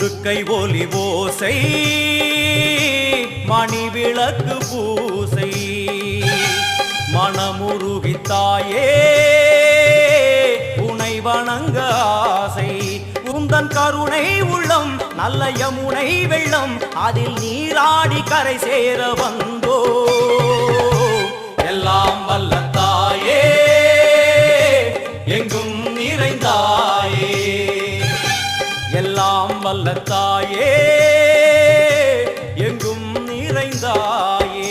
உடுக்கை ஒலி ஓசை மணி விளக்கு பூசை மனமுருகித்தாயே உனை வணங்க ஆசை உந்தன் கருணை உள்ளம் நல்ல யமுனை வெள்ளம் அதில் நீராடி கரை சேர வந்தோ எல்லாம் வல்ல தாயே எங்கும் நிறைந்தாயே எல்லாம் வல்ல தாயே எங்கும் நிறைந்தாயே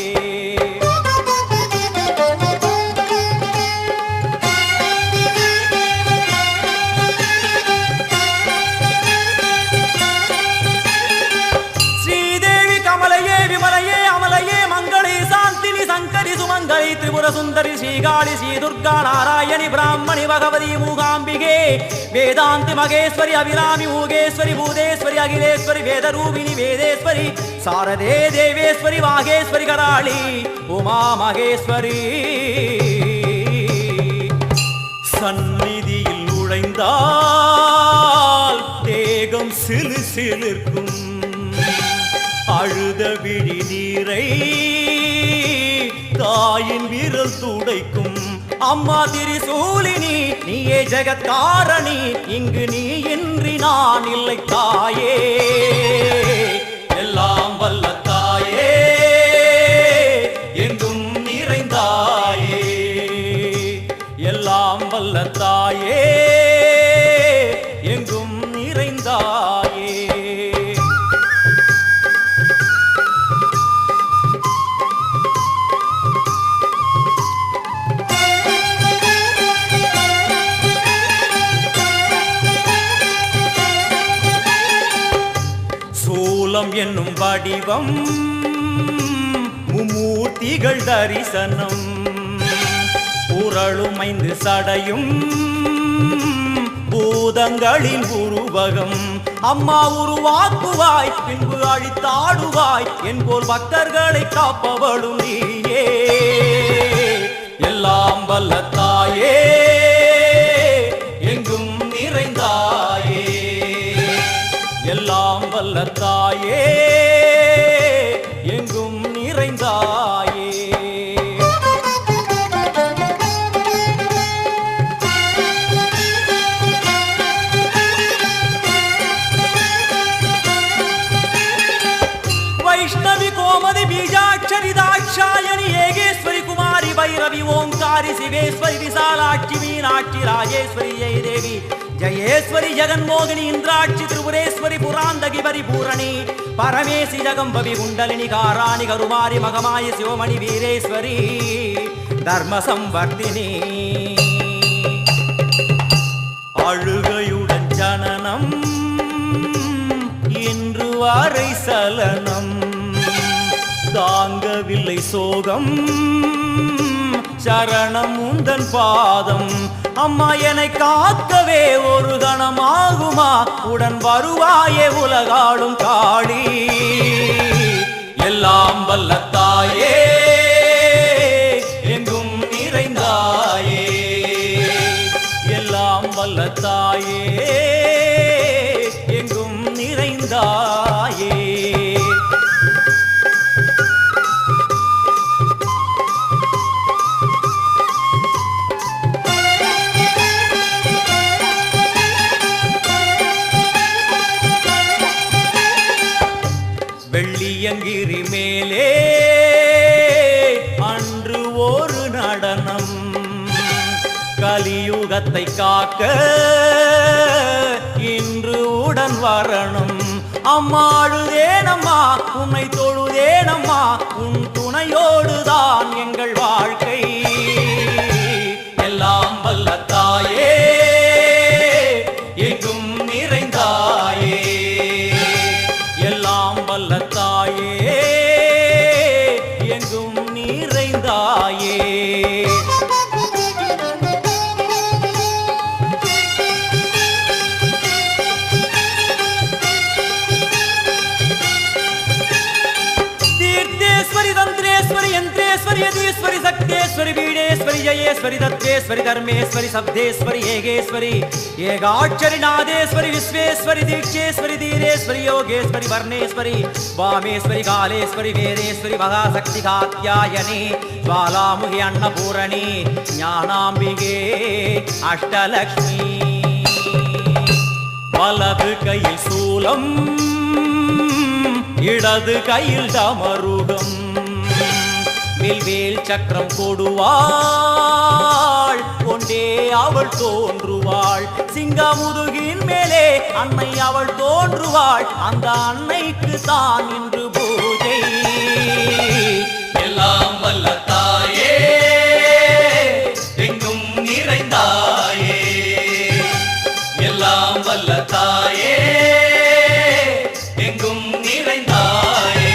ஸ்ரீதேவி கமலையே விமலையே அமலையே மங்களே சாந்தினி சங்கரி சுமங்கரி திரிபுர சுந்தரி ஸ்ரீகாளி ஸ்ரீ துர்கா நாராயணி பிராமணி பகவதி மூகாம்பிகே வேதாந்தி மகேஸ்வரி அபிராமி மூகேஸ்வரி பூதேஸ்வரி அகிலேஸ்வரி வேதரூபிணி வேதேஸ்வரி சாரதே தேவேஸ்வரி வாகேஸ்வரி கராளி உமா மகேஸ்வரி சந்நிதியில் நுழைந்தால் தேகம் சிலு சிலிர்க்கும் அழுத விழி நீரை தாயின் விரல் துடைக்கும் அம்மா திரிசூலினி நீயே ஜெகத்காரணி இங்கு நீ இன்றி நான் இல்லை தாயே எல்லாம் வல்ல தாயே எங்கும் நிறைந்தாயே எல்லாம் வல்ல தாயே எங்கும் நிறைந்தாயே சூலம் என்னும் வடிவம் மும்மூர்த்திகள் தரிசனம் உரளும் 5 சடையும் பூதங்களின் உருவகம் அம்மா உருவாக்குவாய் பின்பு அழித்தாடுவாய் என்போல் பக்தர்களை காப்பவளும் நீயே எல்லாம் வல்ல தாயே எங்கும் நிறைந்தாயே எல்லாம் வல்ல தாயே எங்கும் நிறைந்தாயே வைஷ்ணவி கோமதி பீஜாட்சரி தாட்சாயணி ஏகேஸ்வரி குமாரி பைரவி ஓங்காரி சிவேஸ்வரி விசாலாட்சி மீனாட்சி ராஜேஸ்வரி ஜெயதேவி ஜயேஸ்வரி ஜெகன்மோகினி இந்திராட்சி திரிபுரேஸ்வரி புராந்தகி பரிபூரணி பரமேசி ஜகம்பவி குண்டலினி காராணி கருமாரி மகமாயி சிவமணி வீரேஸ்வரி தர்ம சம்வர்த்தினி அழுகையுடன் ஜனனம் இன்று வரை சலனம் தாங்கவில்லை சோகம் சரணம் உந்தன் பாதம் அம்மா என்னை காக்கவே ஒரு கணமாகுமா உடன் வருவாயே உலகாளும் காளி எல்லாம் வல்ல தாயே எங்கும் நிறைந்தாயே எல்லாம் வல்ல தாயே எங்கும் நிறைந்தாயே வெள்ளியங்கிரி மேலே அன்று ஒரு நடனம் கலியுகத்தை காக்க இன்று உடன் வரணும் அம்மாழுதேனம்மா உன்னை தொழுதேனம்மா உன் துணையோடுதான் எங்கள் வாழ்க்கை எல்லாம் வல்ல தாயே எங்கும் நிறைந்தாயே எல்லாம் வல்ல தாயே எங்கும் நிறைந்தாயே தீர்த்தேஸ்வரி தந்திரேஸ்வரி யந்திரேஸ்வரி யதீஸ்வரி भुवनेश्वरी शक्तेश्वरी बीडेश्वरी जयेश्वरी दत्तेश्वरी धर्मेश्वरी शब्देश्वरी येगेश्वरी येगाक्षरी नादेश्वरी विश्वेश्वरी दीक्षेश्वरी धीरेश्वरी योगेश्वरी वर्णेश्वरी वामेश्वरी कालेश्वरी वेदेश्वरी महाशक्ति कात्यायनी ज्वालामुखी अन्नपूरणी ज्ञानाम्बिके अष्टलक्ष्मी वलது கையில் சூலம் இடது கையில் டமருகம் வில்வேல் சக்கரம் கொடுவாள் கொண்டே அவள் தோன்றுவாள் சிங்கமுதுகின் மேலே அன்னை அவள் தோன்றுவாள் அந்த அன்னைக்கு தான் இன்று பூஜை எல்லாம் வல்ல தாயே எங்கும் நிறைந்தாயே எல்லாம் வல்ல தாயே எங்கும் நிறைந்தாயே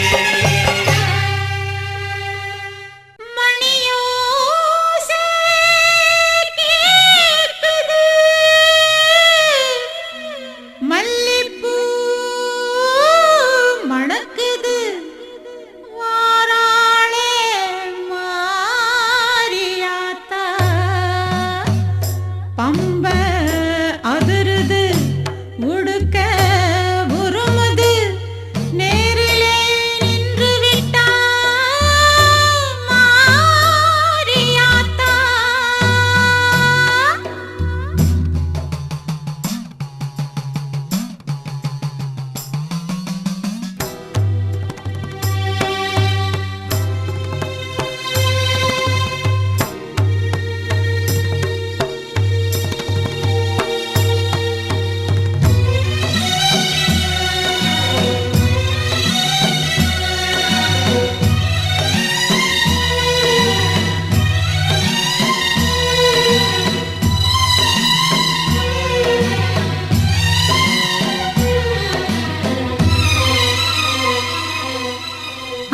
மணியோசை கேட்குது மல்லிப்பூ மணக்குது வாராளே மாரியாத்தா பம்ப அதிருது உடுக்க உருமுது நேரிலே நின்று விட்டா மாரியாத்தா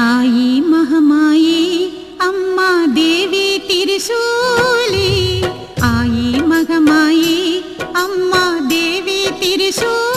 आई महमाई अम्मा देवी त्रिशूली आई महमाई अम्मा देवी त्रिशूली